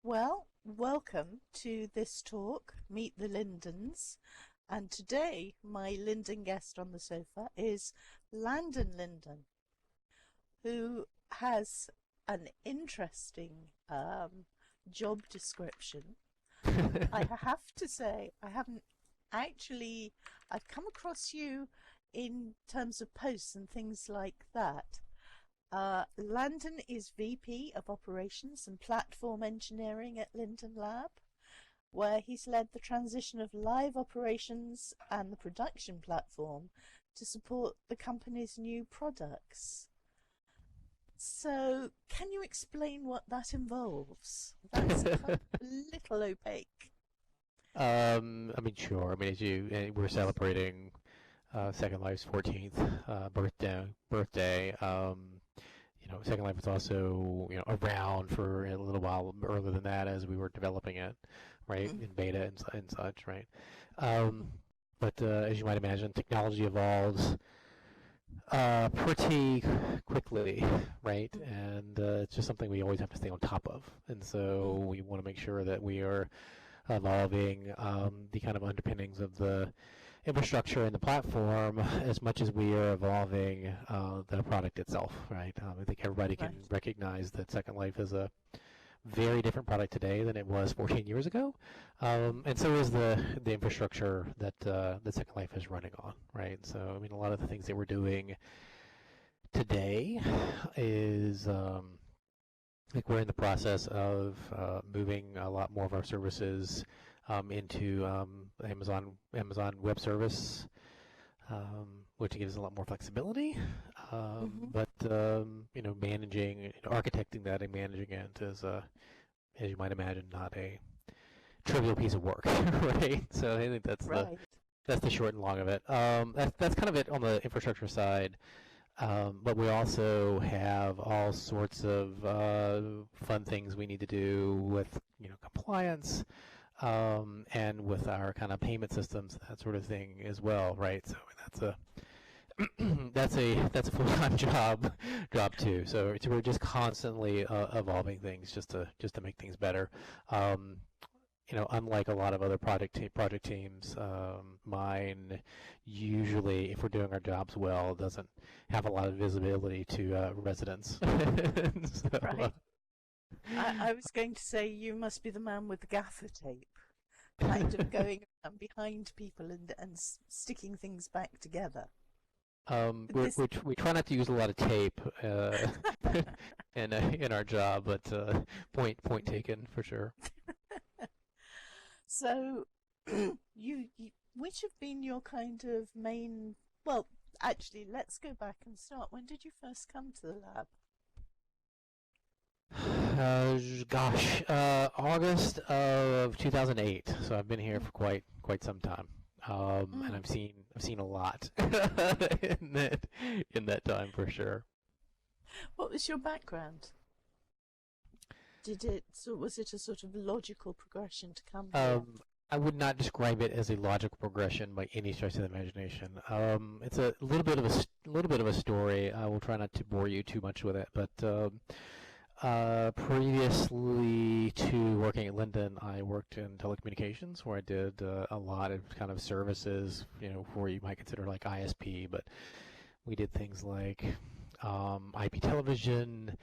Well, welcome to this talk, Meet the Lindens. And today, my Linden guest on the sofa is Landon Linden, who has an interesting job description. I have to say, I haven't actually, I've come across you in terms of posts and things like that. Landon is VP of Operations and Platform Engineering at Linden Lab, where he's led the transition of live operations and the production platform to support the company's new products. So, can you explain what that involves? That's a little opaque. Sure. We're celebrating Second Life's 14th birthday. Second Life was also, around for a little while earlier than that as we were developing it, right, in beta and such, right? But as you might imagine, technology evolves pretty quickly, right? And it's just something we always have to stay on top of. And so we want to make sure that we are evolving the kind of underpinnings of the infrastructure and the platform as much as we are evolving the product itself, right? I think everybody can recognize that Second Life is a very different product today than it was 14 years ago, and so is the infrastructure that the Second Life is running on, right? So a lot of the things that we're doing today is like we're in the process of moving a lot more of our services into Amazon Web Service, which gives a lot more flexibility. But managing, architecting that and managing it is, as you might imagine, not a trivial piece of work, right? So I think that's the short and long of it. That's kind of it on the infrastructure side. But we also have all sorts of fun things we need to do with compliance. And with our kind of payment systems, that sort of thing as well, right? So that's a full-time job too. So we're just constantly evolving things just to make things better. Unlike a lot of other project teams, mine usually, if we're doing our jobs well, doesn't have a lot of visibility to residents. So, right. I was going to say you must be the man with the gaffer tape, kind of going behind people and sticking things back together. We try not to use a lot of tape in our job, but point taken for sure. So, which have been your kind of main? Well, actually, let's go back and start. When did you first come to the lab? August of 2008. So I've been here for quite some time, and I've seen a lot in that time for sure. What was your background? Was it a sort of logical progression to come here? I would not describe it as a logical progression by any stretch of the imagination. It's a little bit of a story. I will try not to bore you too much with it, but. Previously to working at Linden, I worked in telecommunications, where I did a lot of kind of services, for you might consider like ISP, but we did things like IP television,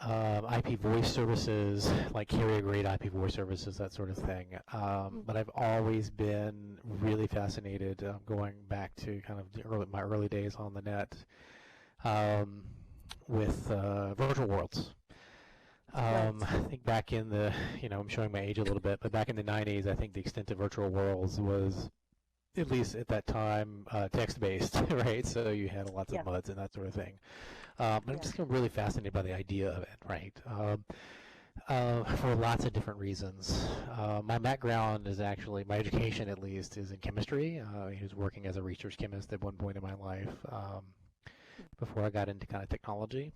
IP voice services, like carrier-grade IP voice services, that sort of thing. But I've always been really fascinated, going back to kind of my early days on the net, with virtual worlds. I think back in the, I'm showing my age a little bit, but back in the 90s, I think the extent of virtual worlds was, at least at that time, text-based, right? So you had lots of MUDs and that sort of thing. But I'm just really fascinated by the idea of it, right? For lots of different reasons. My background is actually, my education at least, is in chemistry. I was working as a research chemist at one point in my life, before I got into kind of technology.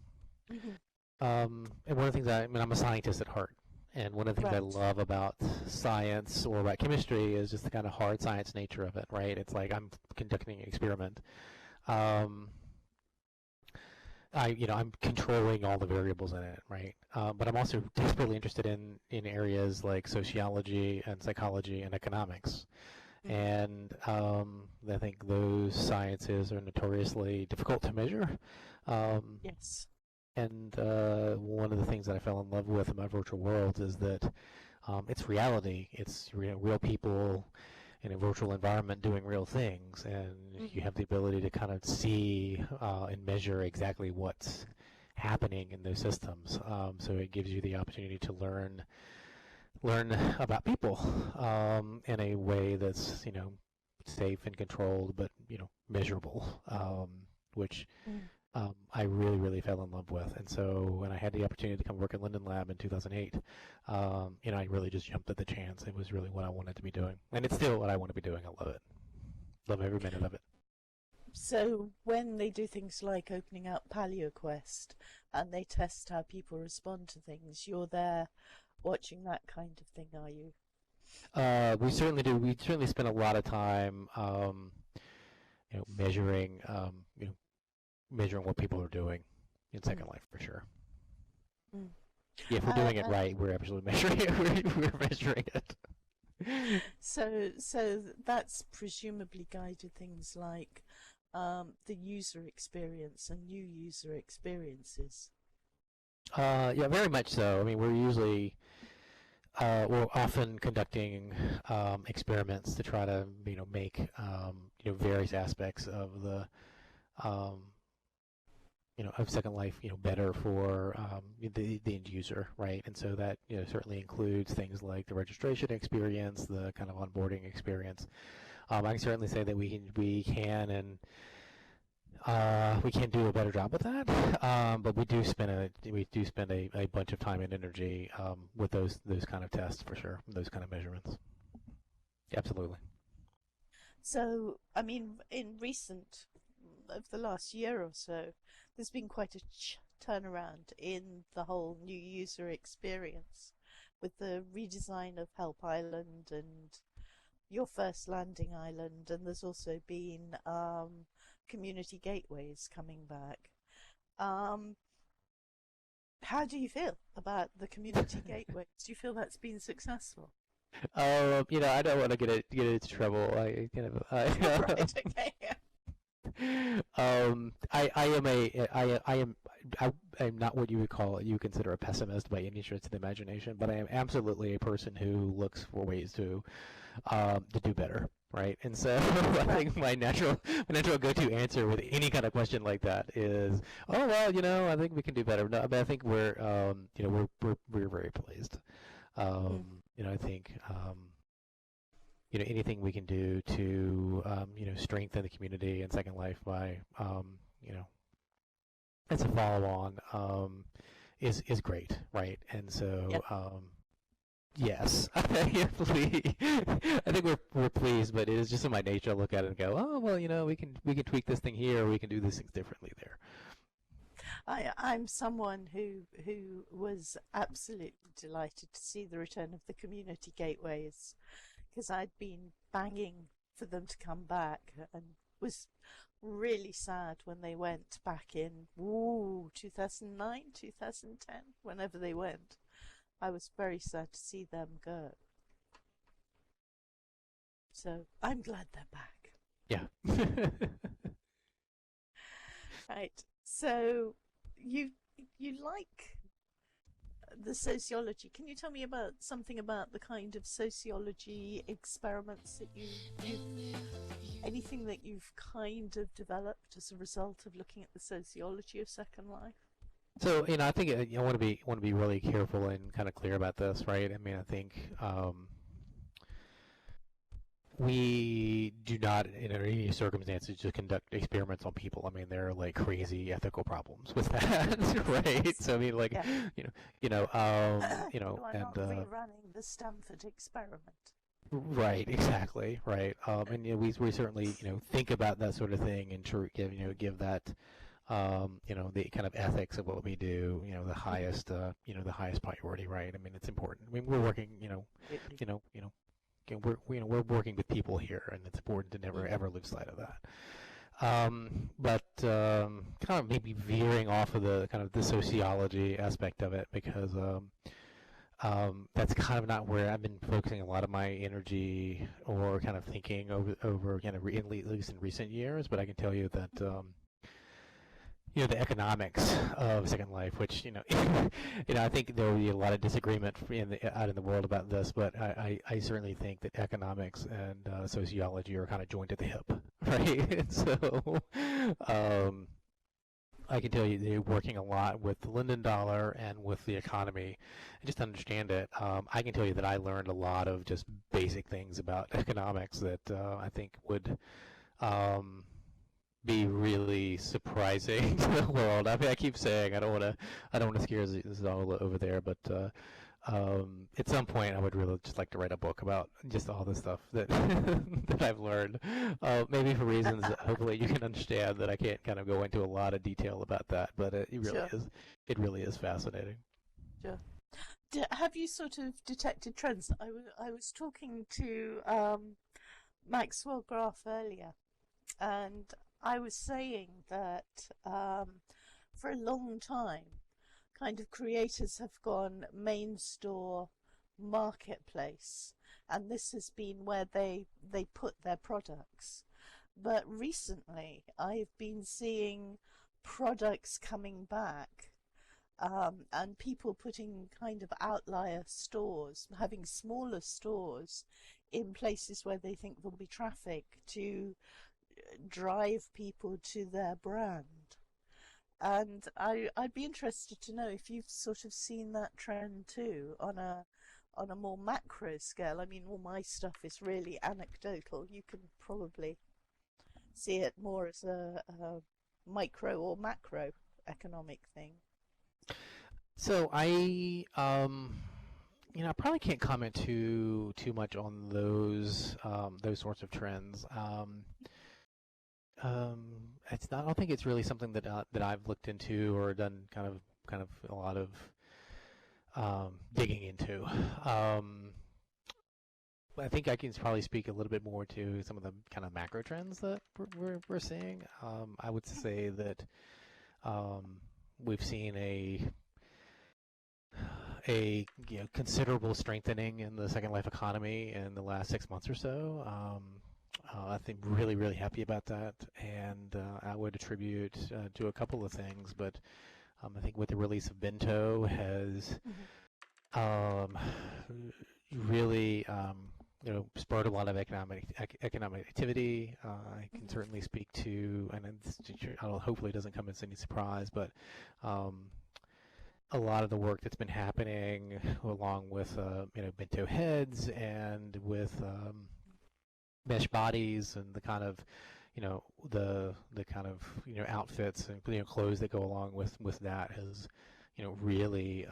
And one of the things I'm a scientist at heart, and one of the things I love about science or about chemistry is just the kind of hard science nature of it, right? It's like I'm conducting an experiment. I'm controlling all the variables in it, right? But I'm also desperately interested in areas like sociology and psychology and economics. Mm. And I think those sciences are notoriously difficult to measure. Um, Yes. and one of the things that I fell in love with in my virtual worlds is that it's reality. It's real people in a virtual environment doing real things, and you Mm-hmm. have the ability to kind of see and measure exactly what's happening in those systems. So it gives you the opportunity to learn about people in a way that's safe and controlled, but measurable, which Mm. I really, really fell in love with. And so when I had the opportunity to come work at Linden Lab in 2008, I really just jumped at the chance. It was really what I wanted to be doing. And it's still what I want to be doing. I love it. Love every minute of it. So when they do things like opening up PaleoQuest and they test how people respond to things, you're there watching that kind of thing, are you? We certainly do. We certainly spend a lot of time, measuring, measuring what people are doing in Mm. Second Life for sure. Mm. Yeah, if we're doing it And right, we're absolutely measuring it. We're measuring it. so that's presumably guided things like the user experience and new user experiences. Yeah, very much so. I mean, we're often conducting experiments to try to make various aspects of the um, of Second Life better for the end user, right? And so that certainly includes things like the registration experience, the kind of onboarding experience. I can certainly say that we can do a better job with that, but we do spend a bunch of time and energy with those kind of tests for sure, those kind of measurements. Absolutely. So, I mean, in recent, over the last year or so, there's been quite a turnaround in the whole new user experience with the redesign of Help Island and your first landing island, and there's also been community gateways coming back. Um, how do you feel about the community gateways? Do you feel that's been successful? I don't want to get into trouble. I kind of Right, okay. I am I'm not what you consider a pessimist by any stretch of the imagination, but I am absolutely a person who looks for ways to do better, right? And so I Right. think my natural go-to answer with any kind of question like that is, oh well, I think we can do better. No, but I think we're very pleased. Mm. I think anything we can do to strengthen the community and Second Life by you know as a follow-on is great, right? And so Yep. yes, I think we're pleased, but it is just in my nature to look at it and go, oh well, we can tweak this thing here, or we can do these things differently there. I'm someone who was absolutely delighted to see the return of the community gateways because I'd been banging for them to come back and was really sad when they went back in 2009, 2010, whenever they went. I was very sad to see them go. So I'm glad they're back. Yeah. Right. So you you like the sociology. Can you tell me about something about the kind of sociology experiments that you anything that you've kind of developed as a result of looking at the sociology of Second Life? So I think I want to be really careful and kind of clear about this, right? I mean, I think we do not, in any circumstances, just conduct experiments on people. I mean, there are like crazy ethical problems with that, right? Yes. So I mean, like, Yeah. You are and not rerunning the Stanford experiment. right, exactly, right. And we certainly think about that sort of thing and give that the kind of ethics of what we do, the highest priority, right? I mean, it's important. I mean, we're working, Absolutely. you know, you know, we're working with people here, and it's important to never Mm. ever lose sight of that. But kind of maybe veering off of the kind of the sociology aspect of it, because that's kind of not where I've been focusing a lot of my energy or kind of thinking over kind of at least in recent years. But I can tell you that the economics of Second Life, which I think there will be a lot of disagreement out in the world about this, but I certainly think that economics and sociology are kind of joined at the hip, right? And so I can tell you they're working a lot with the Linden dollar and with the economy, and just to understand it. I can tell you that I learned a lot of just basic things about economics that I think would be really surprising to the world. I mean, I keep saying I don't want to scare this all over there, but at some point I would really just like to write a book about just all the stuff that that I've learned. Maybe for reasons that hopefully you can understand that I can't kind of go into a lot of detail about that, but it really Sure. it really is fascinating. Sure. Have you sort of detected trends? I was talking to Maxwell Graf earlier, and I was saying that for a long time, kind of creators have gone main store, marketplace, and this has been where they put their products. But recently, I've been seeing products coming back, and people putting kind of outlier stores, having smaller stores in places where they think there'll be traffic to drive people to their brand. And I'd be interested to know if you've sort of seen that trend too on a more macro scale. I mean, all my stuff is really anecdotal. You can probably see it more as a micro or macro economic thing. So I probably can't comment too much on those sorts of trends. It's not. I don't think it's really something that I've looked into or done kind of a lot of digging into. I think I can probably speak a little bit more to some of the kind of macro trends that we're seeing. I would say that we've seen a considerable strengthening in the Second Life economy in the last 6 months or so. I think really, really happy about that, and I would attribute to a couple of things, but I think with the release of Bento has really spurred a lot of economic activity. I can certainly speak to, and hopefully it doesn't come as any surprise, but a lot of the work that's been happening along with Bento heads and with mesh bodies and the kind of the kind of outfits and clothes that go along with that has really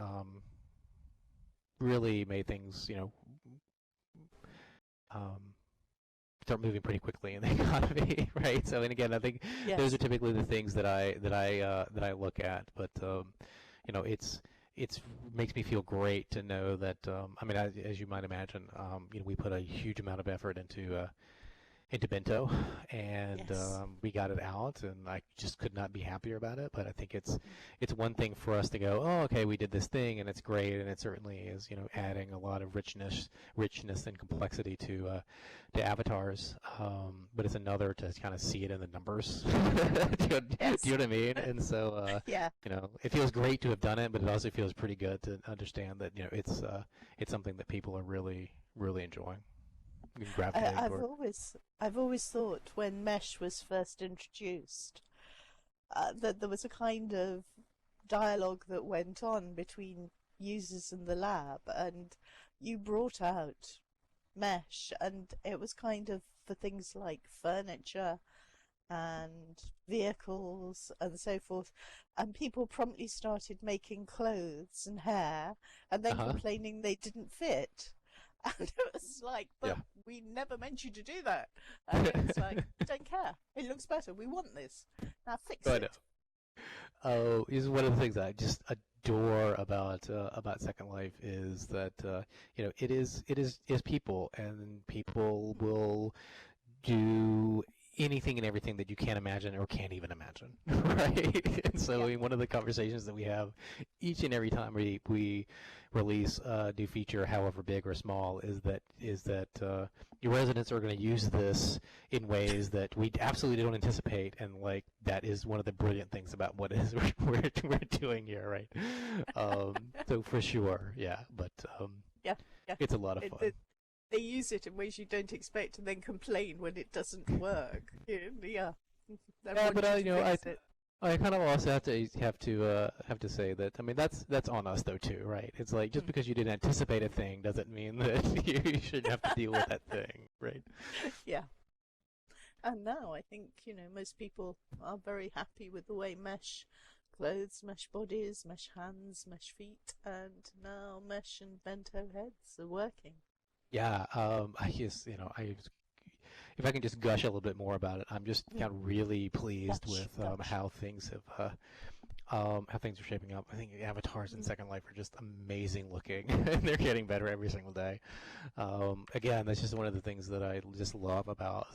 really made things start moving pretty quickly in the economy, right? So, and again, I think those are typically the things that I look at, but it's makes me feel great to know that I mean, as you might imagine, we put a huge amount of effort into Bento, and we got it out, and I just could not be happier about it. But I think it's one thing for us to go, oh, okay, we did this thing, and it's great, and it certainly is, adding a lot of richness and complexity to avatars. But it's another to kind of see it in the numbers. Do you know what I mean? And so, it feels great to have done it, but it also feels pretty good to understand that it's something that people are really, really enjoying. I've always thought when mesh was first introduced that there was a kind of dialogue that went on between users and the lab, and you brought out mesh, and it was kind of for things like furniture and vehicles and so forth, and people promptly started making clothes and hair and then complaining they didn't fit. And it was like, but we never meant you to do that. And it was like, don't care. It looks better. We want this. Now fix it. Oh, is one of the things I just adore about Second Life is that it is people, and people will do anything and everything that you can't imagine or can't even imagine, right? And so Yeah. one of the conversations that we have each and every time we release a new feature, however big or small, is that your residents are going to use this in ways that we absolutely don't anticipate, and like that is one of the brilliant things about what it is we're doing here, right? So for sure, yeah, but Yeah. Yeah. it's a lot of fun. They use it in ways you don't expect and then complain when it doesn't work. Yeah. They Yeah, want but you you to know, fix it. I kind of also have to say that, I mean, that's on us though too, right? It's like just Mm. because you didn't anticipate a thing doesn't mean that you shouldn't have to deal with that thing, right? Yeah. And now I think, most people are very happy with the way mesh clothes, mesh bodies, mesh hands, mesh feet, and now mesh and bento heads are working. Yeah, I just, if I can just gush a little bit more about it, I'm just Mm. kind of really pleased Gosh, with gosh. how things are shaping up. I think the avatars in Mm. Second Life are just amazing looking, and they're getting better every single day. Again, that's just one of the things that I just love about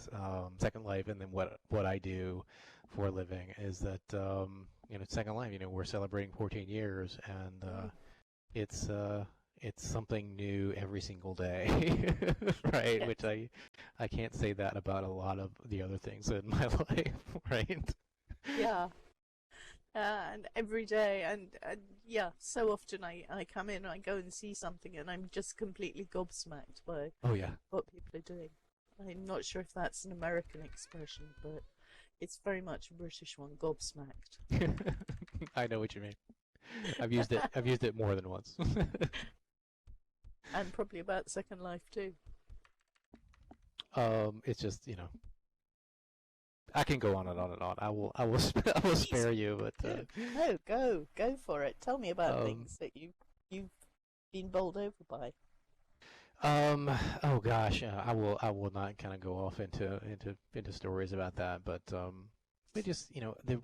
Second Life, and then what I do for a living is that Second Life. We're celebrating 14 years, and Mm. it's something new every single day, right? Yes. Which I can't say that about a lot of the other things in my life, right? Yeah. And every day, and yeah, so often I come in, I go and see something, and I'm just completely gobsmacked by Oh yeah. what people are doing. I'm not sure if that's an American expression, but it's very much a British one, gobsmacked. I know what you mean. I've used it. I've used it more than once. And probably about Second Life too. It's just I can go on and on and on. I will Please spare you, but do. No, go for it. Tell me about um, things that you've been bowled over by. um, oh gosh, I will not kind of go off into stories about that, but but just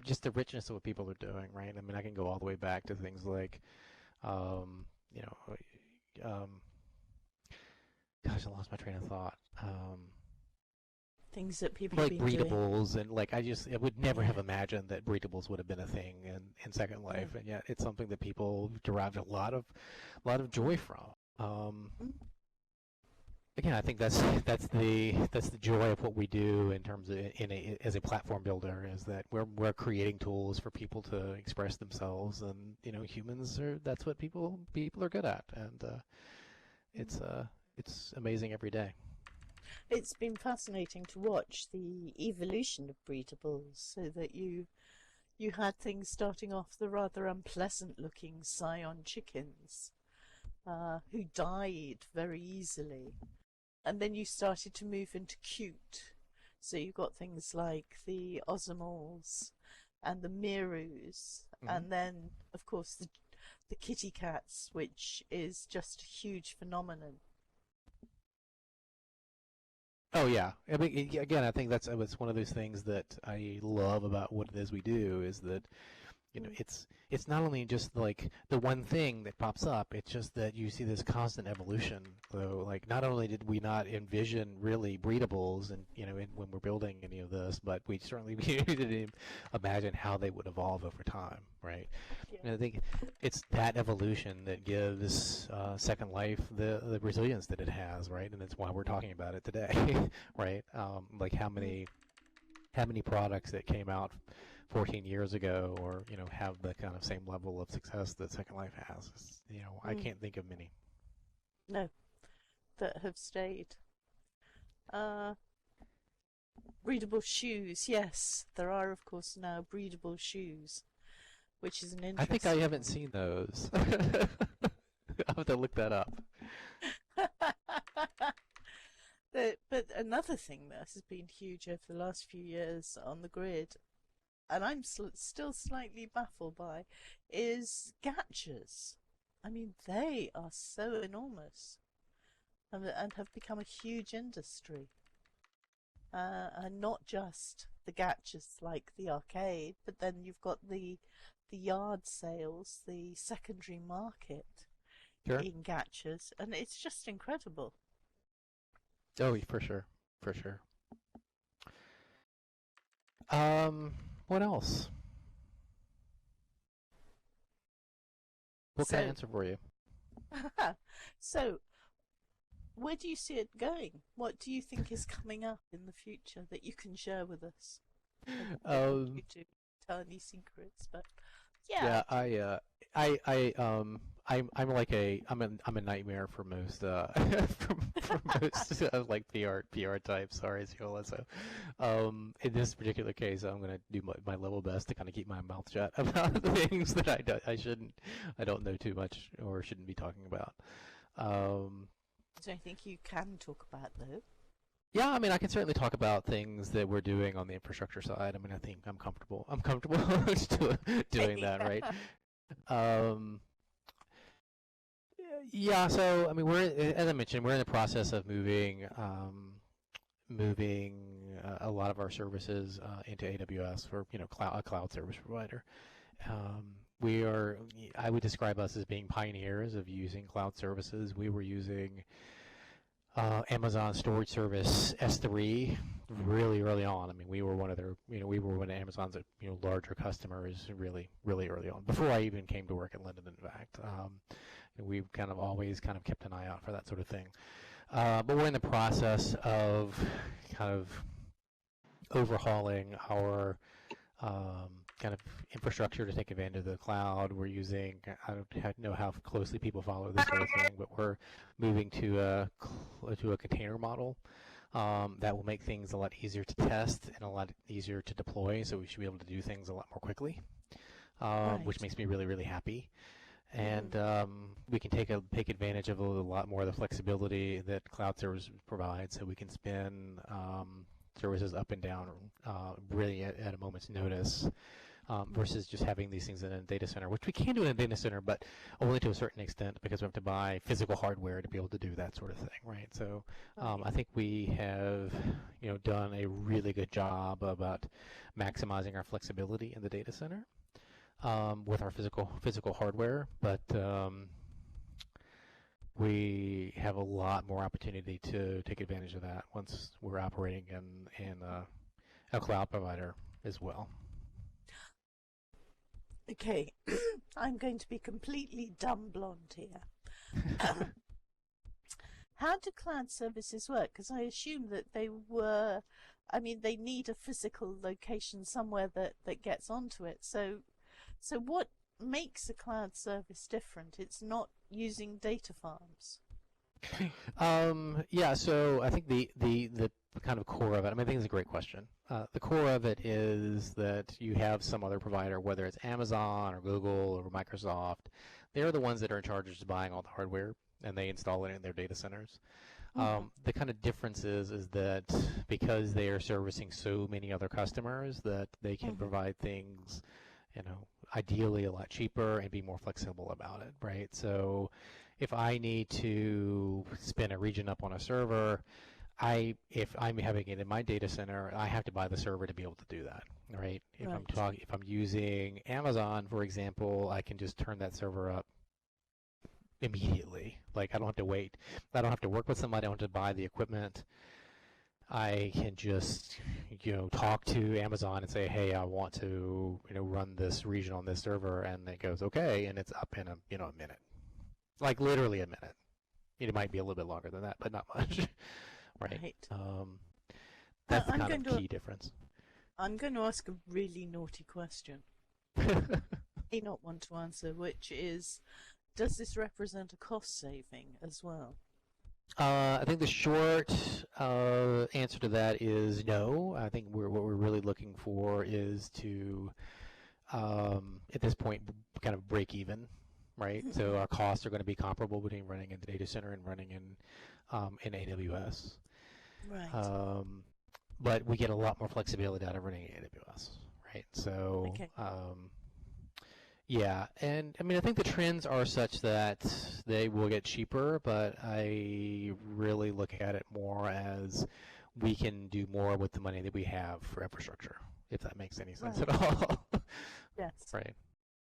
just the richness of what people are doing, right? I mean, I can go all the way back to things like um, you know, um, gosh, I lost my train of thought. Things that people have Like been doing. breedables, and like I would never have Yeah. imagined that breedables would have been a thing in Second No. Life, and yet it's something that people derived a lot of joy from. Mm. Again, I think that's the joy of what we do in terms of as a platform builder, is that we're creating tools for people to express themselves, and humans are that's what people are good at, and Mm. it's amazing every day. It's been fascinating to watch the evolution of breedables, so that you had things starting off the rather unpleasant looking scion chickens, who died very easily. And then you started to move into cute. So you've got things like the Osmals and the Mirus, Hmm. and then, of course, the kitty cats, which is just a huge phenomenon. Oh yeah, I mean, again, I think that's one of those things that I love about what it is we do, is that Mm. it's not only just like the one thing that pops up, it's just that you see this constant evolution. So like not only did we not envision really breedables, and when we're building any of this, but we certainly didn't imagine how they would evolve over time, right? Yeah. And I think it's that evolution that gives Second Life the resilience that it has, right? And it's why we're talking about it today, right? Like Mm. how many products that came out 14 years ago, or have the kind of same level of success that Second Life has. I Mm. can't think of many. No, that have stayed. Uh, breedable shoes. Yes, there are, of course, now breedable shoes, which is an I think I interesting haven't one. seen those. I'll have to look that up. But another thing that has been huge over the last few years on the grid, and I'm still slightly baffled by, is gachas. I mean, they are so enormous, and have become a huge industry. And not just the gachas like the arcade, but then you've got the yard sales, the secondary market Sure. in gachas, and it's just incredible. Oh, for sure, for sure. What else? What can I So, answer for you? so where do you see it going? What do you think is coming up in the future that you can share with us? I don't want you Um, to tell any secrets, but yeah. yeah, I'm like I'm a nightmare for most for most like PR types. Sorry, Ziola. So, in this particular case, I'm gonna do my level best to kind of keep my mouth shut about things that I don't know too much or shouldn't be talking about. Um, Is there anything you can talk about though? yeah, I mean, I can certainly talk about things that we're doing on the infrastructure side. I mean, I think I'm comfortable. I'm comfortable doing that, right? Um, yeah, so I mean, as I mentioned, we're in the process of moving a lot of our services into AWS for a cloud service provider. We are, I would describe us as being pioneers of using cloud services. We were using Amazon storage service S3 really early on. I mean, we were one of their, we were one of Amazon's, larger customers really, really early on, before I even came to work at Linden, in fact. And we've kind of always kind of kept an eye out for that sort of thing. But we're in the process of kind of overhauling our kind of infrastructure to take advantage of the cloud. We're using, I don't know how closely people follow this sort of thing, but we're moving to a container model that will make things a lot easier to test and a lot easier to deploy. So we should be able to do things a lot more quickly, which Right. makes me really, really happy. And we can take advantage of a lot more of the flexibility that cloud services provide, so we can spin services up and down really at a moment's notice, versus just having these things in a data center, which we can do in a data center, but only to a certain extent, because we have to buy physical hardware to be able to do that sort of thing, right? So Right. I think we have done a really good job about maximizing our flexibility in the data center with our physical hardware, but we have a lot more opportunity to take advantage of that once we're operating in a cloud provider as well. Okay. I'm going to be completely dumb blonde here. How do cloud services work? Because I assume that I mean, they need a physical location somewhere that gets onto it. So what makes a cloud service different? It's not using data farms. Yeah, so I think the kind of core of it, I mean, I think it's a great question. The core of it is that you have some other provider, whether it's Amazon or Google or Microsoft. They're the ones that are in charge of just buying all the hardware, and they install it in their data centers. Hmm. The kind of difference is that because they are servicing so many other customers, that they can Hmm. provide things, ideally a lot cheaper and be more flexible about it, right? So if I need to spin a region up on a server, if I'm having it in my data center, I have to buy the server to be able to do that, right? Right. If I'm using Amazon, for example, I can just turn that server up immediately. Like, I don't have to wait. I don't have to work with somebody. I don't have to buy the equipment. I can just, talk to Amazon and say, hey, I want to, run this region on this server, and it goes, okay, and it's up in a minute. Like, literally a minute. It might be a little bit longer than that, but not much, right? Right. That's the I'm kind going of to key difference. I'm going to ask a really naughty question. May not want to answer, which is, does this represent a cost saving as well? I think the short answer to that is no. I think what we're really looking for is to, at this point, kind of break even, right? So our costs are going to be comparable between running in the data center and running in AWS. Right. Um, but we get a lot more flexibility out of running in AWS, right? So Okay. yeah, and I mean, I think the trends are such that they will get cheaper, but I really look at it more as we can do more with the money that we have for infrastructure, if that makes any sense at Right. all. Yes. Right.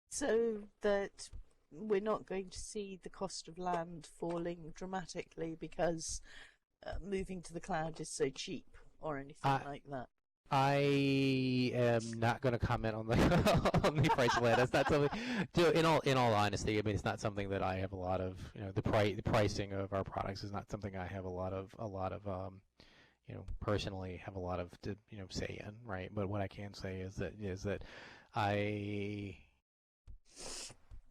So that we're not going to see the cost of land falling dramatically because moving to the cloud is so cheap or anything I like that. I am not going to comment on the on the price plan. That's not something. In all honesty, I mean, it's not something that I have a lot of. The pricing of our products is not something I have personally have a lot of say in, right? But what I can say is that I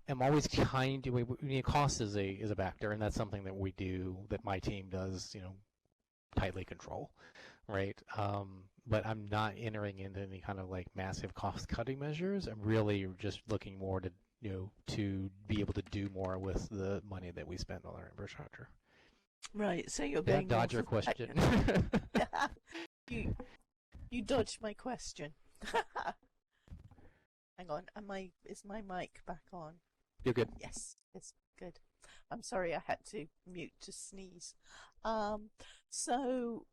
am always cost is a factor, and that's something that my team does tightly control, right? But I'm not entering into any kind of like massive cost cutting measures. I'm really just looking more to be able to do more with the money that we spend on our infrastructure. Right, so you're Did I going dodge your question? You dodged my question. Hang on, is my mic back on? You're good. Yes, it's good. I'm sorry, I had to mute to sneeze. So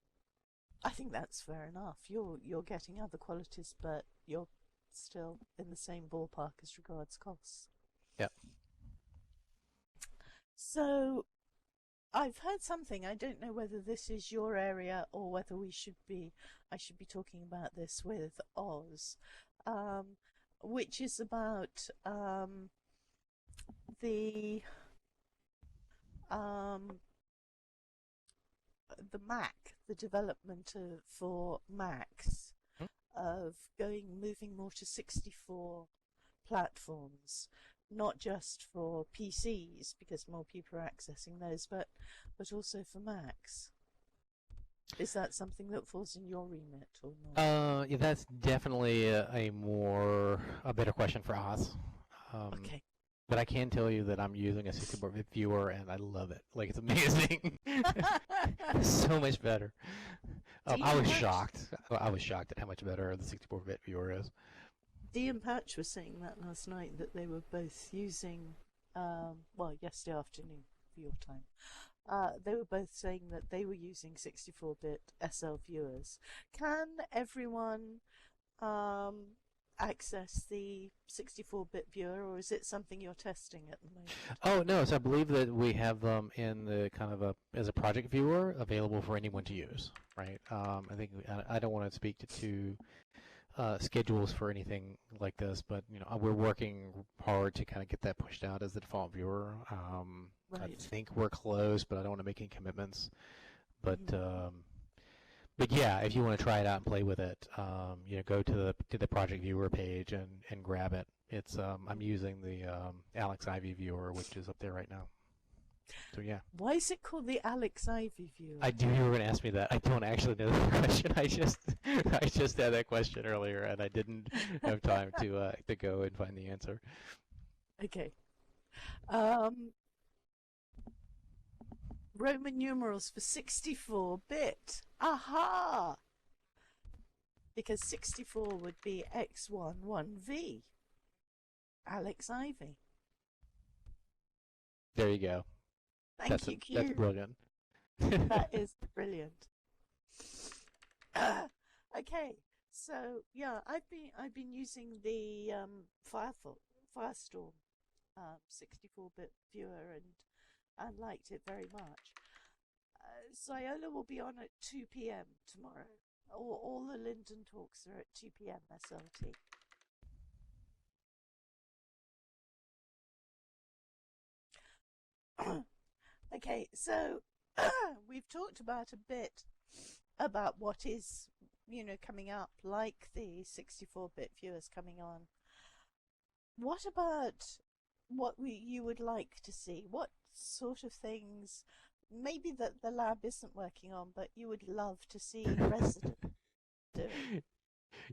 I think that's fair enough. You're getting other qualities, but you're still in the same ballpark as regards costs. Yeah. So I've heard something. I don't know whether this is your area or whether I should be talking about this with Oz, which is about the Mac, the development for Macs, of moving more to 64 platforms, not just for PCs because more people are accessing those, but also for Macs. Is that something that falls in your remit or not? Yeah, that's definitely a better question for Oz. Okay. But I can tell you that I'm using a 64-bit viewer and I love it. Like, it's amazing. So much better. I was shocked. I was shocked at how much better the 64-bit viewer is. Dee and Patch were saying that last night, that they were both using, yesterday afternoon for your time. They were both saying that they were using 64-bit SL viewers. Can everyone access the 64-bit viewer, or is it something you're testing at the moment? Oh no, so I believe that we have them in the kind of as a project viewer available for anyone to use, right? I think I don't want to speak to schedules for anything like this, but we're working hard to kind of get that pushed out as the default viewer. Right. I think we're close, but I don't want to make any commitments. But But yeah, if you want to try it out and play with it, go to the project viewer page and grab it. It's I'm using the Alex Ivy viewer, which is up there right now. So yeah. Why is it called the Alex Ivy viewer? I knew you were going to ask me that. I don't actually know the question. I just had that question earlier, and I didn't have time to go and find the answer. Okay. Roman numerals for 64-bit. Aha! Because 64 would be X11V. Alex Ivy. There you go. Thank you, Q. That's brilliant. That is brilliant. Okay, so yeah, I've been using the Firestorm 64-bit viewer and liked it very much. Xiola will be on at 2 p.m. tomorrow. All the Linden talks are at 2 p.m. SLT. Okay, so we've talked about a bit about what is, coming up, like the 64-bit viewers coming on. What about what you would like to see? What sort of things, maybe that the lab isn't working on, but you would love to see Resident do?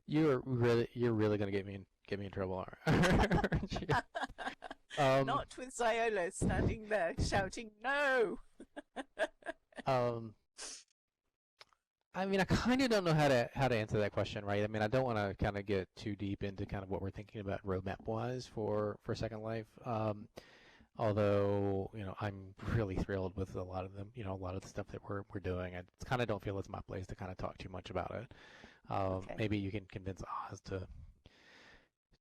You're really gonna get me in trouble, aren't you? Not with Xiola standing there shouting no. I mean, I kind of don't know how to answer that question, right? I mean, I don't want to kind of get too deep into kind of what we're thinking about roadmap-wise for Second Life. Although, I'm really thrilled with a lot of them, a lot of the stuff that we're doing. I kind of don't feel it's my place to kind of talk too much about it. Okay. Maybe you can convince Oz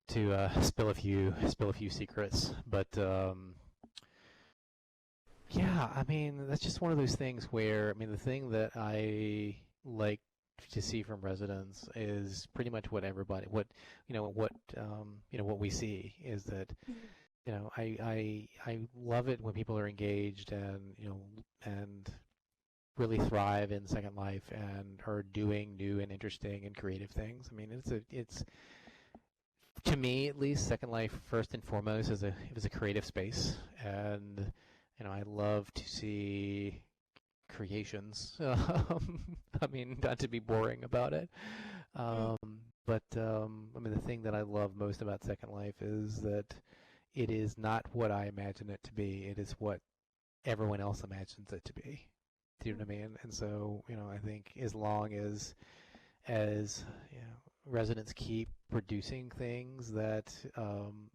to spill a few secrets, but yeah, I mean, that's just one of those things where, I mean, the thing that I like to see from residents is pretty much what everybody, what we see is that, I love it when people are engaged and really thrive in Second Life and are doing new and interesting and creative things. I mean, it's to me at least, Second Life first and foremost is a creative space, and I love to see creations. I mean, not to be boring about it, but I mean, the thing that I love most about Second Life is that it is not what I imagine it to be. It is what everyone else imagines it to be. Do you know what I mean? And so, I think as long as residents keep producing things that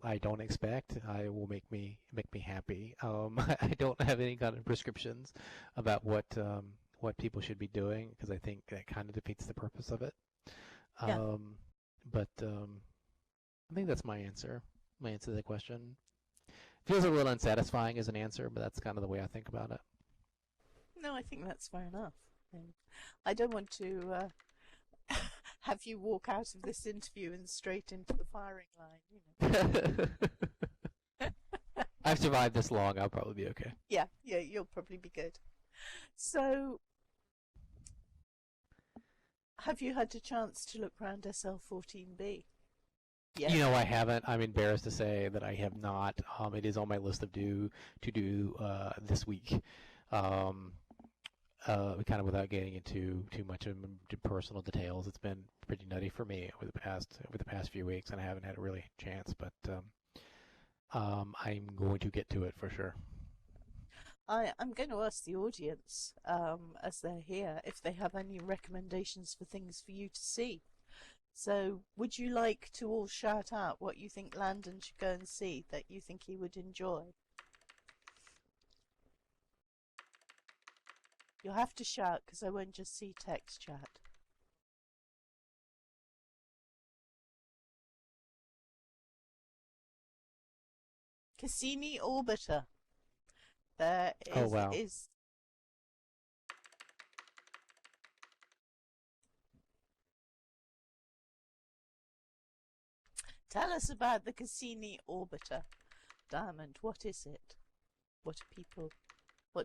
I don't expect, I will make me happy. I don't have any kind of prescriptions about what people should be doing, because I think that kind of defeats the purpose of it. Yeah. But I think that's my answer. My answer to the question. Feels a little unsatisfying as an answer, but that's kind of the way I think about it. No, I think that's fair enough. I don't want to have you walk out of this interview and straight into the firing line. I've survived this long. I'll probably be okay. Yeah, you'll probably be good. So, have you had a chance to look around SL14B? Yes. I haven't. I'm embarrassed to say that I have not. It is on my list of to do this week. Kind of without getting into too much of personal details, it's been pretty nutty for me over the past few weeks, and I haven't had a really chance. But I'm going to get to it for sure. I'm going to ask the audience, as they're here, if they have any recommendations for things for you to see. So, would you like to all shout out what you think Landon should go and see that you think he would enjoy? You'll have to shout, because I won't just see text chat. Cassini Orbiter. There is... Oh, wow. Tell us about the Cassini Orbiter. Diamond, what is it? What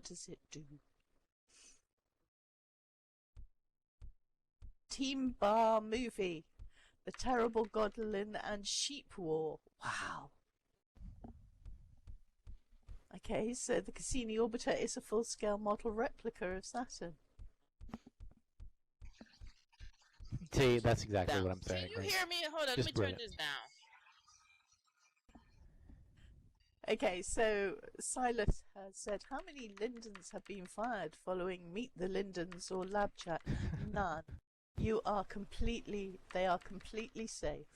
does it do? Team Bar Movie. The Terrible Godlin and Sheep War. Wow. Okay, so the Cassini Orbiter is a full-scale model replica of Saturn. See, that's exactly what I'm saying. Can you hear me? Hold on, let me turn this down. Okay, so Silas has said, how many Lindens have been fired following Meet the Lindens or Lab Chat? None. They are completely safe.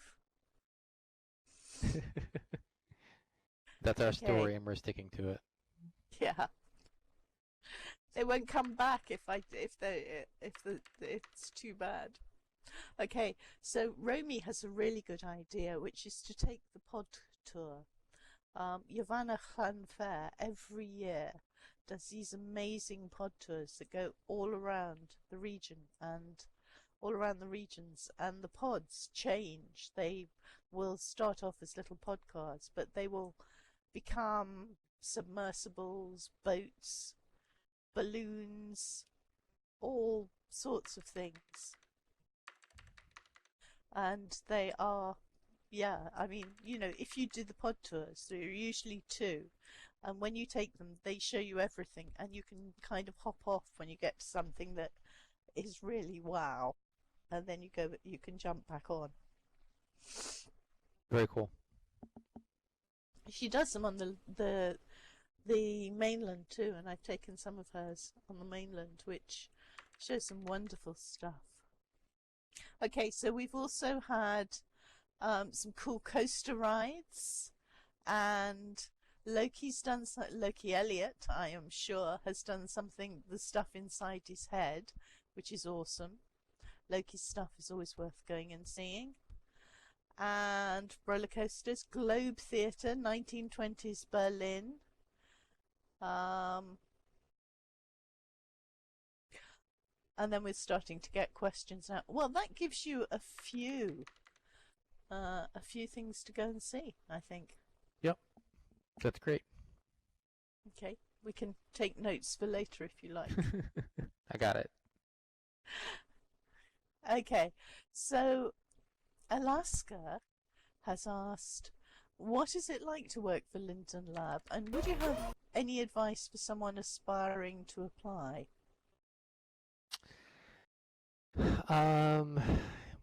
That's our story, and we're sticking to it. Yeah. They won't come back if it's too bad. Okay, so Romy has a really good idea, which is to take the pod tour. Yavanna Khan Fair every year does these amazing pod tours that go all around the region and all around the regions, and the pods change. They will start off as little pod cars, but they will become submersibles, boats, balloons, all sorts of things. And they are, I mean, if you do the pod tours, there are usually 2. And when you take them, they show you everything, and you can kind of hop off when you get to something that is really wow. And then you can jump back on. Very cool. She does them on the mainland too, and I've taken some of hers on the mainland, which shows some wonderful stuff. Okay, so we've also had some cool coaster rides, and Loki Elliott, I am sure, has done the stuff inside his head, which is awesome. Loki's stuff is always worth going and seeing. And roller coasters, Globe Theatre, 1920s Berlin. And then we're starting to get questions now. Well, that gives you a few things to go and see, I think. Yep, that's great. Okay, we can take notes for later if you like. I got it. Okay, so Alaska has asked, what is it like to work for Linden Lab, and would you have any advice for someone aspiring to apply?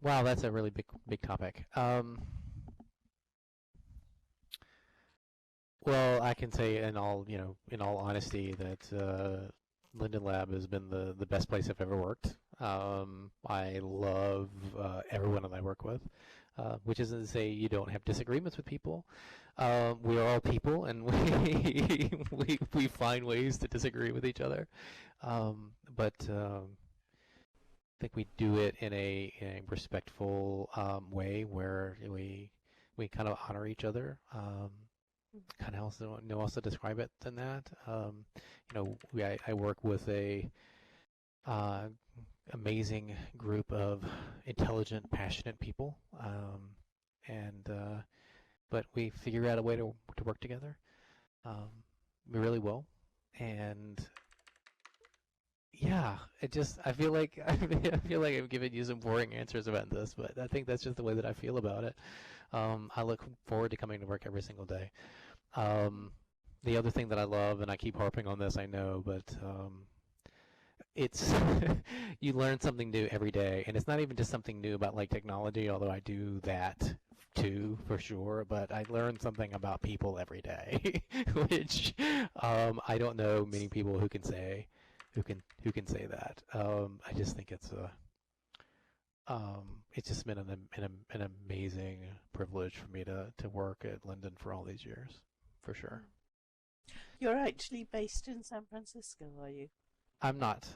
Wow, that's a really big topic. Well, I can say in all honesty that Linden Lab has been the best place I've ever worked. I love everyone that I work with, which isn't to say you don't have disagreements with people. We are all people, and we find ways to disagree with each other. But I think we do it in a respectful way where we kind of honor each other. Kind of also know how to describe it than that. I work with a amazing group of intelligent, passionate people, but we figure out a way to work together. We really will, and yeah, I feel like I'm giving you some boring answers about this, but I think that's just the way that I feel about it. I look forward to coming to work every single day. The other thing that I love, and I keep harping on this, I know, but it's you learn something new every day, and it's not even just something new about like technology, although I do that too for sure. But I learn something about people every day, which I don't know many people who can say that. I just think it's just been an amazing privilege for me to work at Linden for all these years, for sure. You're actually based in San Francisco, are you? I'm not.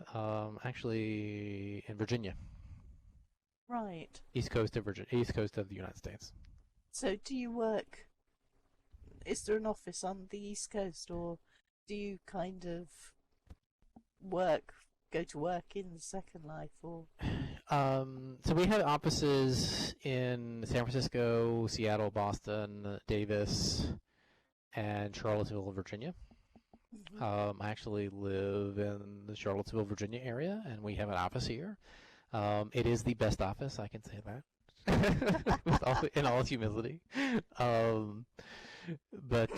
Actually in Virginia. Right. East coast of the United States. So do you work, is there an office on the East Coast, or do you kind of go to work in Second Life, or? So we have offices in San Francisco, Seattle, Boston, Davis, and Charlottesville, Virginia. I actually live in the Charlottesville, Virginia area, and we have an office here. It is the best office, I can say that, in all humility. But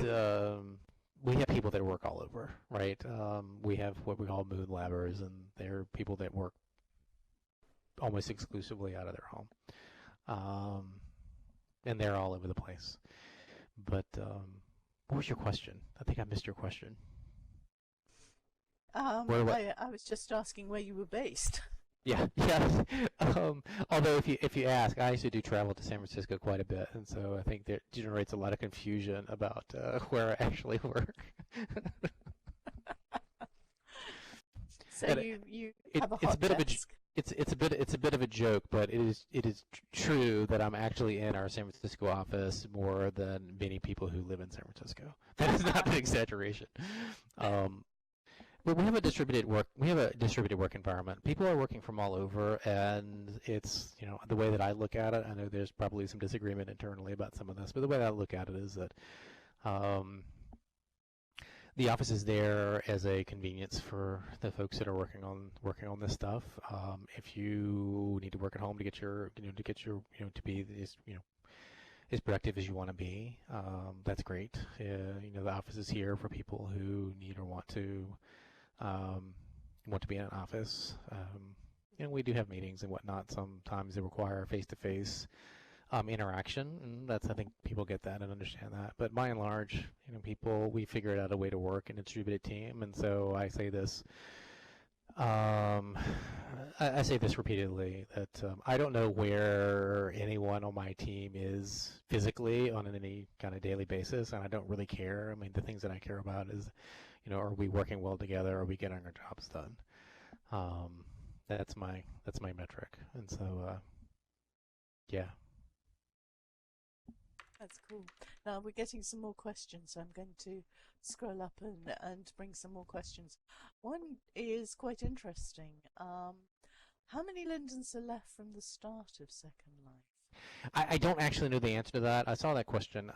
we have people that work all over, right? We have what we call moon labbers, and they're people that work almost exclusively out of their home. And they're all over the place. But what was your question? I think I missed your question. I was just asking where you were based. Yeah. Although if you ask, I actually do travel to San Francisco quite a bit, and so I think that generates a lot of confusion about where I actually work. So you have a hot desk. It's a bit of a joke, but it is true that I'm actually in our San Francisco office more than many people who live in San Francisco. That is not an exaggeration. But we have a distributed work environment. People are working from all over, and it's the way that I look at it. I know there's probably some disagreement internally about some of this, but the way that I look at it is that the office is there as a convenience for the folks that are working on this stuff. If you need to work at home to get your to be as productive as you want to be, that's great. The office is here for people who need or want to be in an office. We do have meetings and whatnot. Sometimes they require face-to-face interaction, and I think people get that and understand that. But by and large, we figured out a way to work in a distributed team, and so I say this. I say this repeatedly, that I don't know where anyone on my team is physically on any kind of daily basis, and I don't really care. I mean, the things that I care about is, are we working well together? Are we getting our jobs done? That's my metric, and so yeah. That's cool. Now we're getting some more questions, so I'm going to scroll up and bring some more questions. One is quite interesting. How many Lindens are left from the start of Second Life? I don't actually know the answer to that. I saw that question.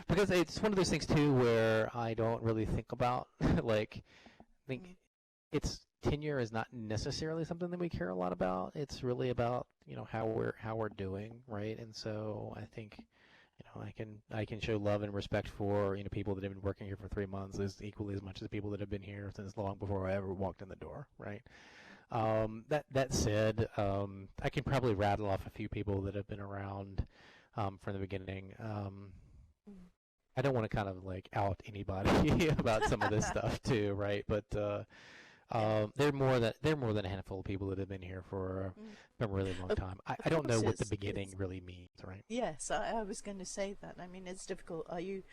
Because it's one of those things too where I don't really think about like I think it's tenure is not necessarily something that we care a lot about. It's really about how we're doing, right? And so I think I can show love and respect for people that have been working here for 3 months as equally as much as the people that have been here since long before I ever walked in the door, right? That said, I can probably rattle off a few people that have been around from the beginning. I don't want to kind of like out anybody about some of this stuff too, right? But they're more than a handful of people that have been here for a really long time. I don't know what the beginning really means, right? Yes, I was going to say that. I mean, it's difficult. Are you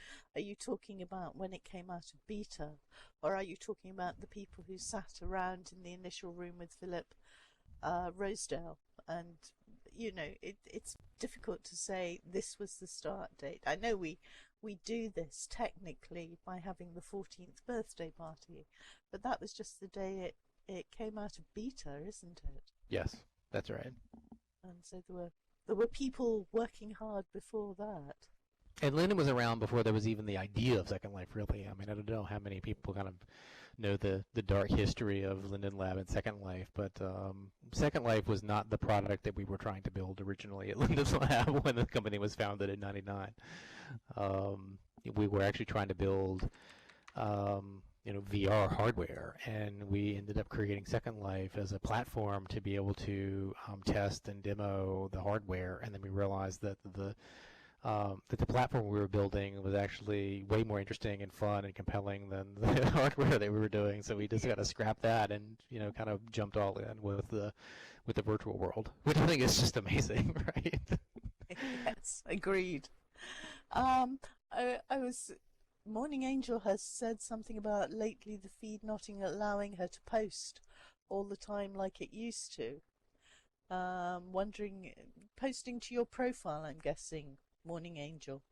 talking about when it came out of beta, or are you talking about the people who sat around in the initial room with Philip Rosedale? And it's difficult to say this was the start date. I know we do this technically by having the 14th birthday party, but that was just the day it came out of beta, isn't it? Yes, that's right. And so there were people working hard before that. And Linden was around before there was even the idea of Second Life, really. I mean, I don't know how many people kind of know the dark history of Linden Lab and Second Life, but Second Life was not the product that we were trying to build originally at Linden's Lab when the company was founded in '99. We were actually trying to build VR hardware, and we ended up creating Second Life as a platform to be able to test and demo the hardware, and then we realized that the platform we were building was actually way more interesting and fun and compelling than the hardware that we were doing. So we just got to scrap that and kind of jumped all in with the virtual world, which I think is just amazing, right? Yes, agreed. Morning Angel has said something about lately the feed not allowing her to post all the time like it used to. Wondering, posting to your profile, I'm guessing, Morning Angel.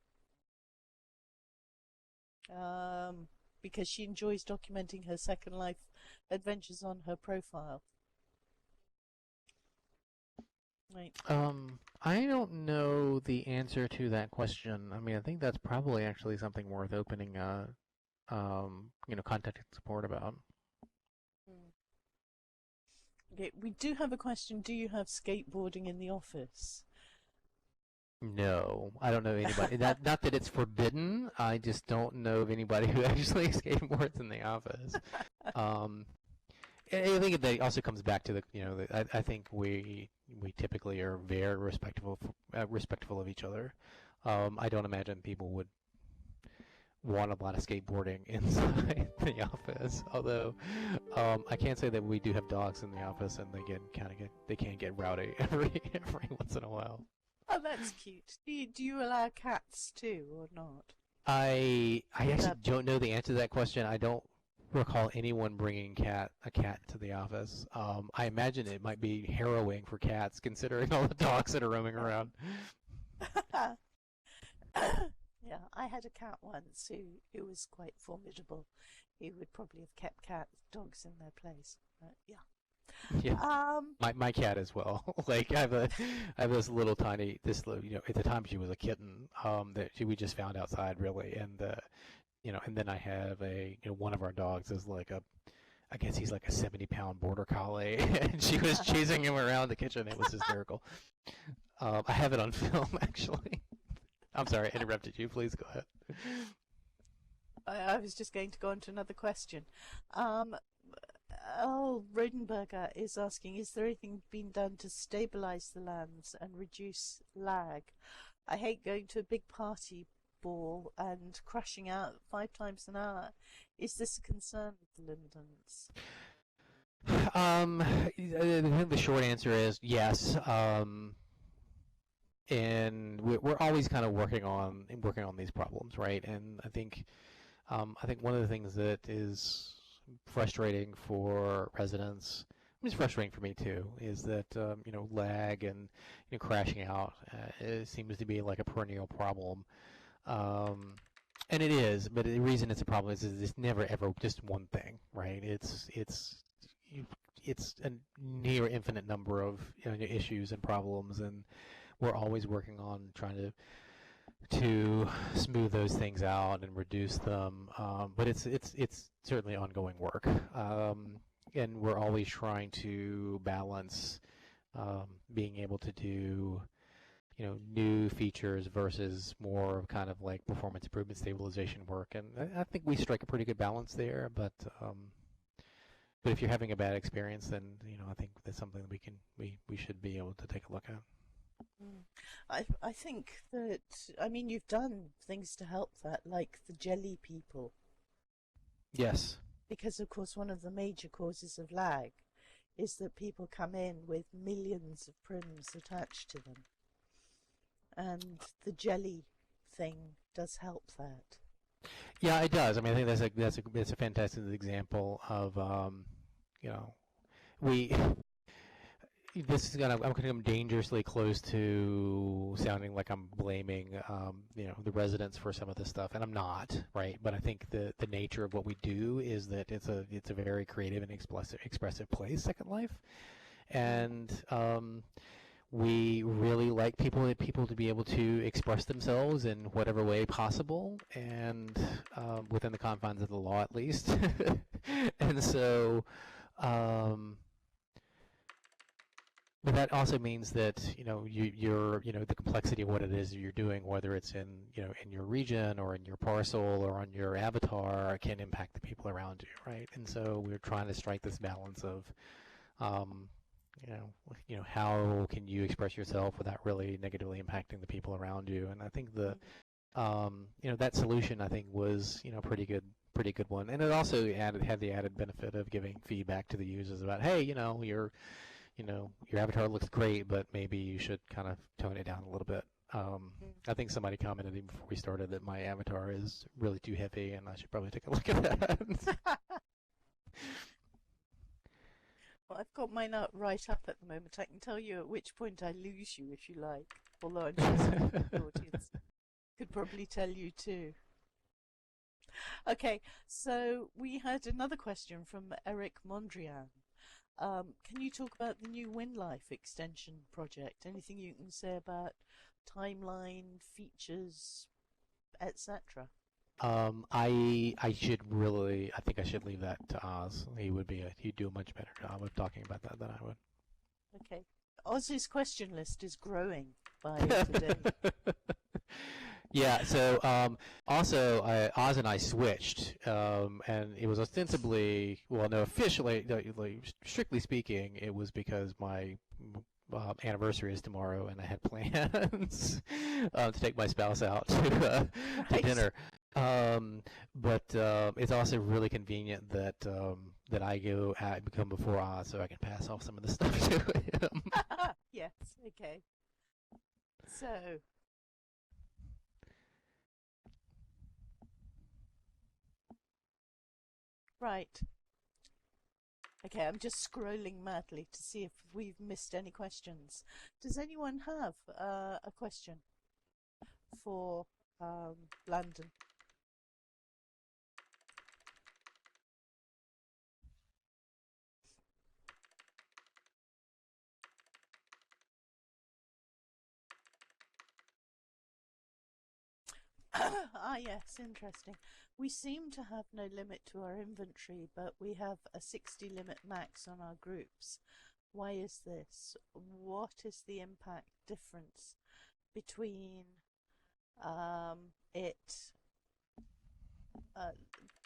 Because she enjoys documenting her Second Life adventures on her profile. Right. I don't know the answer to that question. I mean, I think that's probably actually something worth opening, contacting support about. Okay, we do have a question. Do you have skateboarding in the office? No, I don't know anybody. Not that it's forbidden. I just don't know of anybody who actually skateboards in the office. I think that also comes back to I think we typically are very respectful of each other. I don't imagine people would want a lot of skateboarding inside the office. Although I can say that we do have dogs in the office, and they can get rowdy every once in a while. Oh, that's cute. Do you allow cats too, or not? I actually don't know the answer to that question. I don't recall anyone bringing a cat to the office. I imagine it might be harrowing for cats, considering all the dogs that are roaming around. Yeah, I had a cat once who was quite formidable. He would probably have kept dogs in their place. Yeah. Yeah. My cat as well. Like I have this little tiny at the time she was a kitten that we just found outside really, and and then I have one of our dogs is like I guess he's like a 70-pound border collie, and she was chasing him around the kitchen. It was hysterical. I have it on film actually. I'm sorry, I interrupted you. Please go ahead. I was just going to go on to another question. Rodenberger is asking, is there anything being done to stabilize the lands and reduce lag? I hate going to a big party ball and crashing out 5 times an hour. Is this a concern with the Lindens? I think the short answer is yes. And we're always kind of working on these problems, right? And I think one of the things that is frustrating for residents, it's frustrating for me too, is that lag and crashing out it seems to be like a perennial problem, and it is. But the reason it's a problem is it's never ever just one thing, right? It's it's a near infinite number of issues and problems, and we're always working on trying to smooth those things out and reduce them. But it's certainly ongoing work, and we're always trying to balance being able to do new features versus more kind of like performance improvement stabilization work, and I think we strike a pretty good balance there. But if you're having a bad experience, then I think that's something that we should be able to take a look at. I think that, I mean, you've done things to help that, like the jelly people. Yes. Because of course one of the major causes of lag is that people come in with millions of prims attached to them. And the jelly thing does help that. Yeah, it does. I mean, I think that's a fantastic example of this is I'm going to come dangerously close to sounding like I'm blaming the residents for some of this stuff, and I'm not, right? But I think the nature of what we do is that it's a very creative and expressive place, Second Life, and we really like people to be able to express themselves in whatever way possible, and within the confines of the law, at least. And so, but that also means that you're the complexity of what it is you're doing, whether it's in in your region or in your parcel or on your avatar, can impact the people around you, right? And so we're trying to strike this balance of how can you express yourself without really negatively impacting the people around you. And I think that solution, I think, was pretty good one, and it also had the added benefit of giving feedback to the users about, hey, your avatar looks great, but maybe you should kind of tone it down a little bit. I think somebody commented even before we started that my avatar is really too heavy, and I should probably take a look at that. Well, I've got mine up right up at the moment. I can tell you at which point I lose you if you like. Although I'm sure the audience could probably tell you too. Okay, so we had another question from Eric Mondrian. Can you talk about the new WinLife extension project? Anything you can say about timeline, features, etc.? I think I should leave that to Oz. He'd do a much better job of talking about that than I would. Okay. Oz's question list is growing by today. Yeah, so also Oz and I switched, and it was ostensibly, well, no, officially, strictly speaking, it was because my anniversary is tomorrow, and I had plans to take my spouse out to dinner. But it's also really convenient that I come before Oz, so I can pass off some of the stuff to him. Yes. Okay. So. Right. Okay, I'm just scrolling madly to see if we've missed any questions. Does anyone have a question for Landon? Yes, interesting. We seem to have no limit to our inventory, but we have a 60 limit max on our groups. Why is this? What is the impact difference between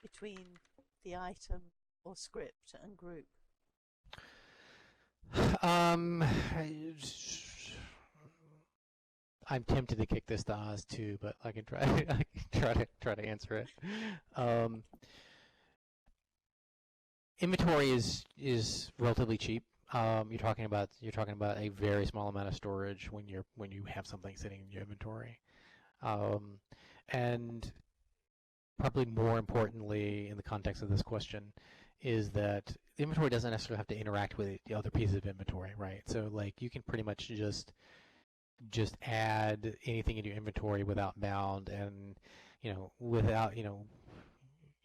between the item or script and group? I'm tempted to kick this to Oz too, but I can try to answer it. Inventory is relatively cheap. You're talking about a very small amount of storage when you have something sitting in your inventory, and probably more importantly in the context of this question is that the inventory doesn't necessarily have to interact with the other pieces of inventory, right? So like you can pretty much just add anything in your inventory without bound, and without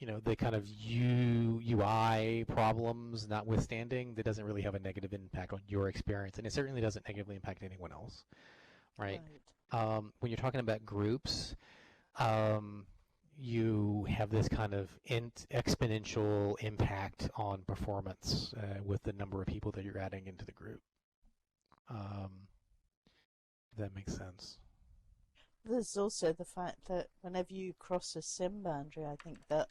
the kind of UI problems notwithstanding, that doesn't really have a negative impact on your experience, and it certainly doesn't negatively impact anyone else, right? When you're talking about groups, you have this kind of exponential impact on performance with the number of people that you're adding into the group. If that makes sense. There's also the fact that whenever you cross a sim boundary, I think that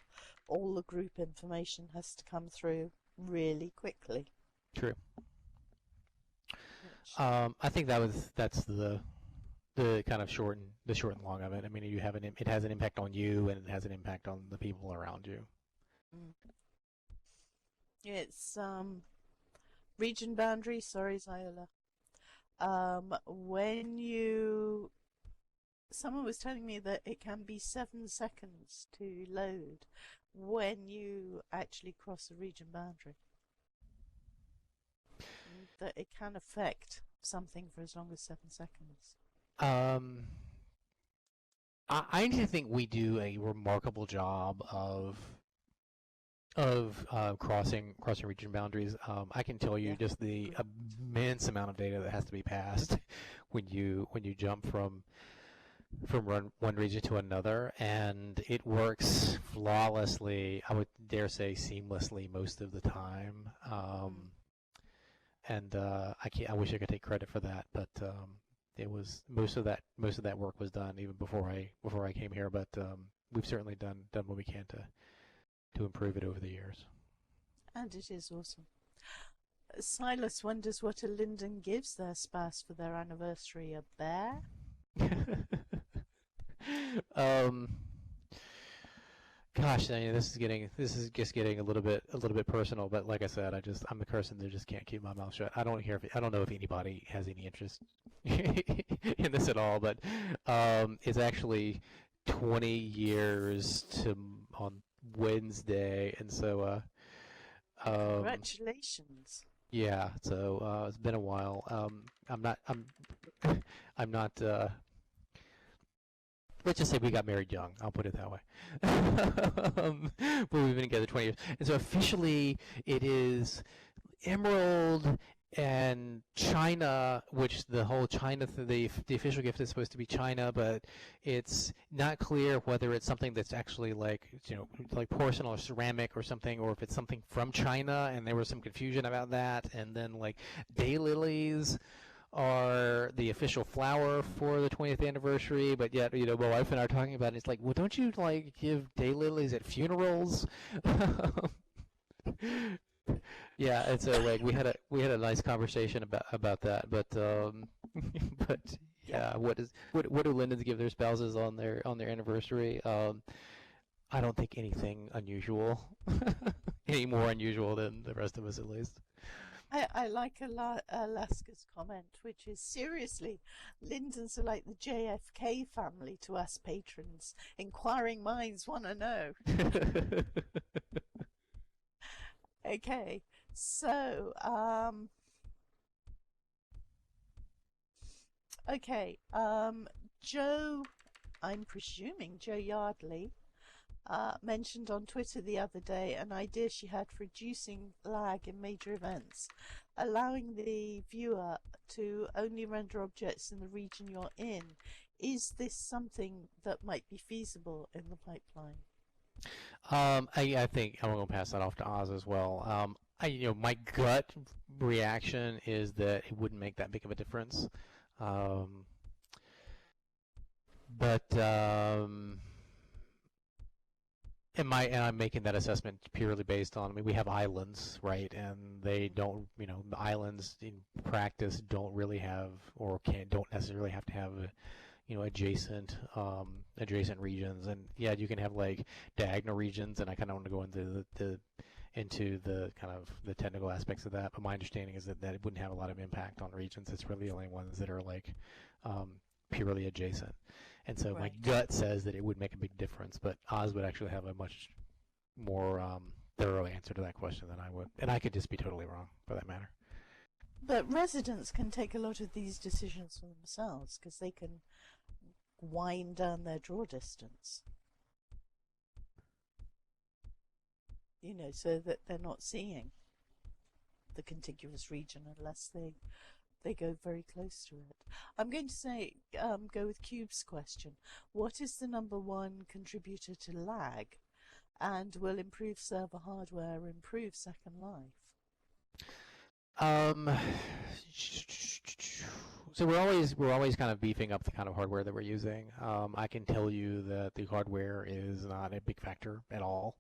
all the group information has to come through really quickly. True. I think that's the kind of short and long of it. I mean, it has an impact on you, and it has an impact on the people around you. It's region boundary. Sorry, Ziola. Someone was telling me that it can be 7 seconds to load when you actually cross a region boundary. That it can affect something for as long as 7 seconds. I actually think we do a remarkable job of crossing region boundaries. I can tell you just the immense amount of data that has to be passed when you jump from one region to another, and it works flawlessly. I would dare say seamlessly most of the time. And I wish I could take credit for that, but it was most of that work was done even before I came here. But we've certainly done what we can to improve it over the years. And it is awesome. Silas wonders what a Linden gives their spouse for their anniversary. A bear? Gosh, I mean, this is just getting a little bit personal. But like I said, I'm the person that just can't keep my mouth shut. I don't know if anybody has any interest in this at all. But it's actually 20 years on Wednesday, and so congratulations. Yeah, so it's been a while. I'm not. Let's just say we got married young. I'll put it that way. But we've been together 20 years, and so officially it is Emerald and China, which the whole China, the official gift is supposed to be China, but it's not clear whether it's something that's actually like porcelain or ceramic or something, or if it's something from China. And there was some confusion about that. And then like daylilies are the official flower for the 20th anniversary, but yet my wife and I are talking about it. It's like, well, don't you like give daylilies at funerals? Yeah, and so like we had a nice conversation about that, but but yeah, what do Lindens give their spouses on their anniversary? I don't think anything unusual, any more unusual than the rest of us at least. I like Alaska's comment, which is, seriously, Lindens are like the JFK family to us patrons. Inquiring minds want to know. Okay, so, Joe, I'm presuming Joe Yardley, mentioned on Twitter the other day an idea she had for reducing lag in major events, allowing the viewer to only render objects in the region you're in. Is this something that might be feasible in the pipeline? I think I'm going to pass that off to Oz as well. My gut reaction is that it wouldn't make that big of a difference. But and I'm making that assessment purely based on, we have islands, right? And they don't, the islands in practice don't really have, or don't necessarily have to have adjacent regions. And yeah, you can have like diagonal regions, and I kind of want to go into the kind of the technical aspects of that. But my understanding is that it wouldn't have a lot of impact on regions. It's really the only ones that are like purely adjacent. And so my gut says that it would make a big difference, but Oz would actually have a much more thorough answer to that question than I would. And I could just be totally wrong, for that matter. But residents can take a lot of these decisions for themselves, because they can wind down their draw distance. so that they're not seeing the contiguous region unless they go very close to it. I'm going to say, go with Cube's question. What is the number one contributor to lag, and will improved server hardware improve Second Life? So we're always kind of beefing up the kind of hardware that we're using. I can tell you that the hardware is not a big factor at all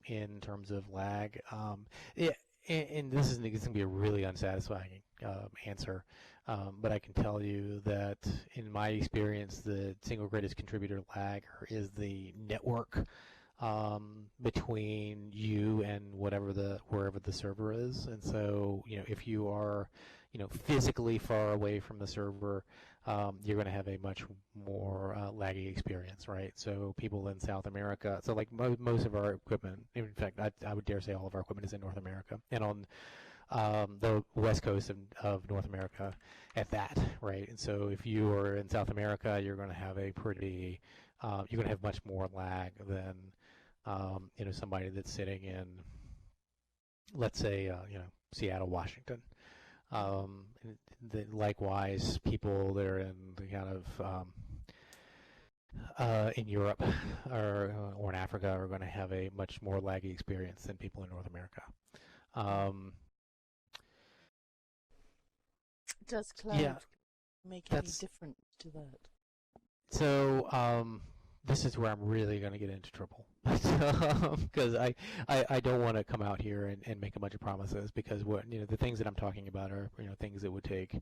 in terms of lag. And this is going to be a really unsatisfying answer, but I can tell you that in my experience, the single greatest contributor to lag is the network between you and wherever the server is. And so, if you are, physically far away from the server, you're going to have a much more laggy experience, right? So people in South America, so like most of our equipment, in fact, I would dare say all of our equipment is in North America, and on the west coast of North America at that, right? And so if you are in South America, you're going to have you're going to have much more lag than somebody that's sitting in, let's say, Seattle, Washington. Likewise, people that are in the kind of in Europe or in Africa are going to have a much more laggy experience than people in North America. Does cloud make any difference to that? So this is where I'm really going to get into trouble, because I don't want to come out here and make a bunch of promises, because the things that I'm talking about are things that would take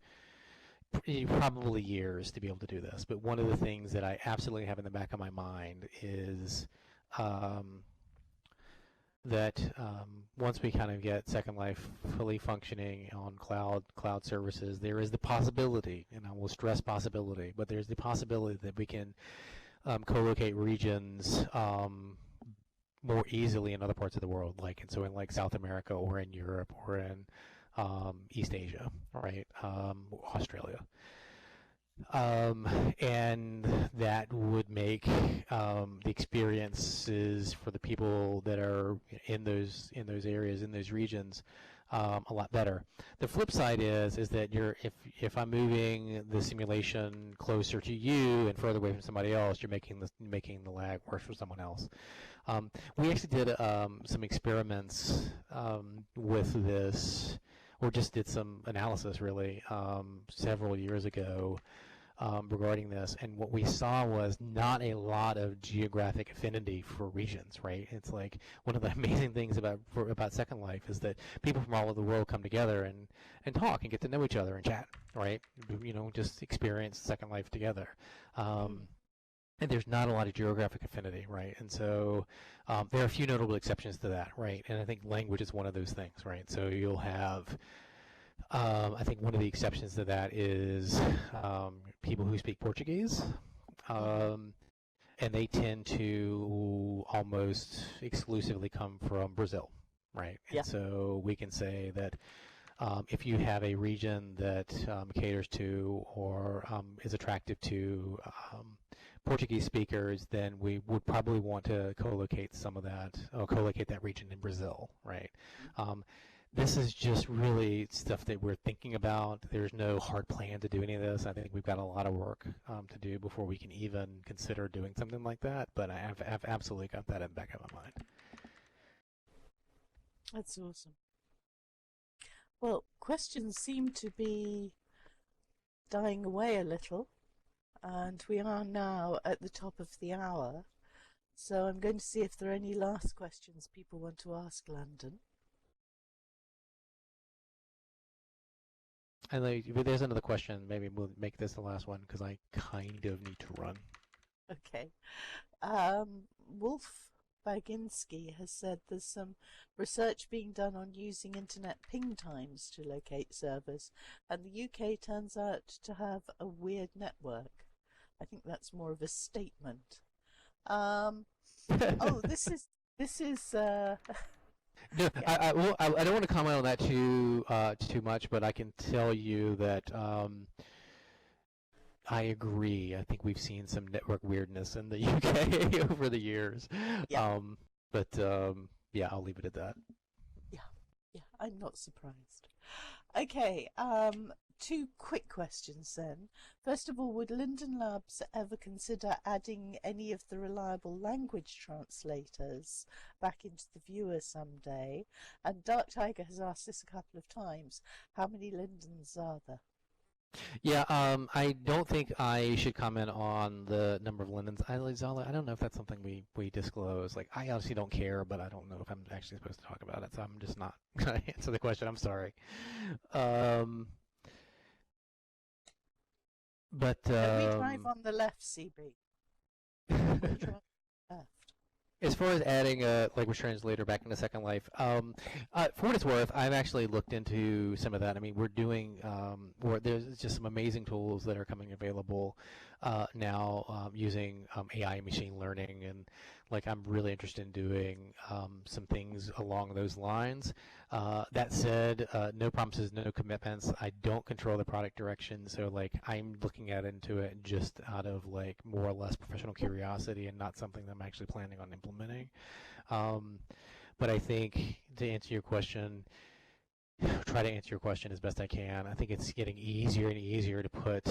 probably years to be able to do this. But one of the things that I absolutely have in the back of my mind is that once we kind of get Second Life fully functioning on cloud services, there is the possibility, and I will stress possibility, but there's the possibility that we can co-locate regions more easily in other parts of the world, in like South America or in Europe or in East Asia, right? Australia. And that would make the experiences for the people that are in those areas, in those regions, a lot better. The flip side is that if I'm moving the simulation closer to you and further away from somebody else, you're making the lag worse for someone else. We actually did some experiments with this, or just did some analysis really several years ago regarding this, and what we saw was not a lot of geographic affinity for regions, right? It's like one of the amazing things about Second Life is that people from all over the world come together and talk and get to know each other and chat, right? Just experience Second Life together. And there's not a lot of geographic affinity, right? And so there are a few notable exceptions to that, right? And I think language is one of those things, right? So you'll have I think one of the exceptions to that is people who speak Portuguese, and they tend to almost exclusively come from Brazil, right? Yeah. And so we can say that if you have a region that caters to or is attractive to Portuguese speakers, then we would probably want to co-locate some of that, or co-locate that region in Brazil, right? This is just really stuff that we're thinking about. There's no hard plan to do any of this. I think we've got a lot of work to do before we can even consider doing something like that, but I've absolutely got that in the back of my mind. That's awesome. Well, questions seem to be dying away a little, and we are now at the top of the hour, so I'm going to see if there are any last questions people want to ask Landon. And there's another question. Maybe we'll make this the last one because I kind of need to run. Okay. Wolf Baginski has said there's some research being done on using internet ping times to locate servers, and the UK turns out to have a weird network. I think that's more of a statement. This is. No, yeah. I don't want to comment on that too much, but I can tell you that I agree. I think we've seen some network weirdness in the UK over the years. Yeah. But yeah, I'll leave it at that. Yeah, I'm not surprised. Okay, two quick questions then. First of all, would Linden Labs ever consider adding any of the reliable language translators back into the viewer someday? And Dark Tiger has asked this a couple of times. How many Lindens are there? Yeah, I don't think I should comment on the number of Lindens. I don't know if that's something we disclose. Like, I honestly don't care, but I don't know if I'm actually supposed to talk about it, so I'm just not going to answer the question. I'm sorry. But Can we drive on the left, CB? Can we drive on the left? As far as adding a language translator back into Second Life, for what it's worth, I've actually looked into some of that. I mean, we're doing, there's just some amazing tools that are coming available now using AI and machine learning, and like I'm really interested in doing some things along those lines. That said, no promises, no commitments. I don't control the product direction, so like I'm looking into it just out of like more or less professional curiosity and not something that I'm actually planning on implementing. But I think to answer your question, try to answer your question as best I can. I think it's getting easier and easier to put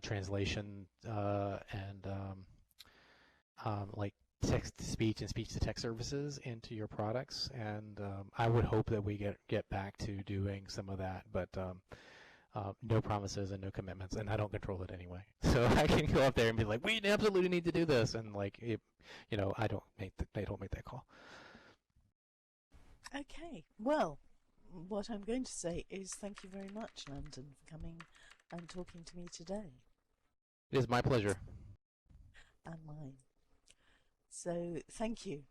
translation and like text-to-speech and speech-to-text services into your products, and I would hope that we get back to doing some of that, but no promises and no commitments, and I don't control it anyway. So I can go up there and be like, we absolutely need to do this, and like, I don't make that call. Okay, well, what I'm going to say is thank you very much, Landon, for coming and talking to me today. It is my pleasure. And mine. So, thank you.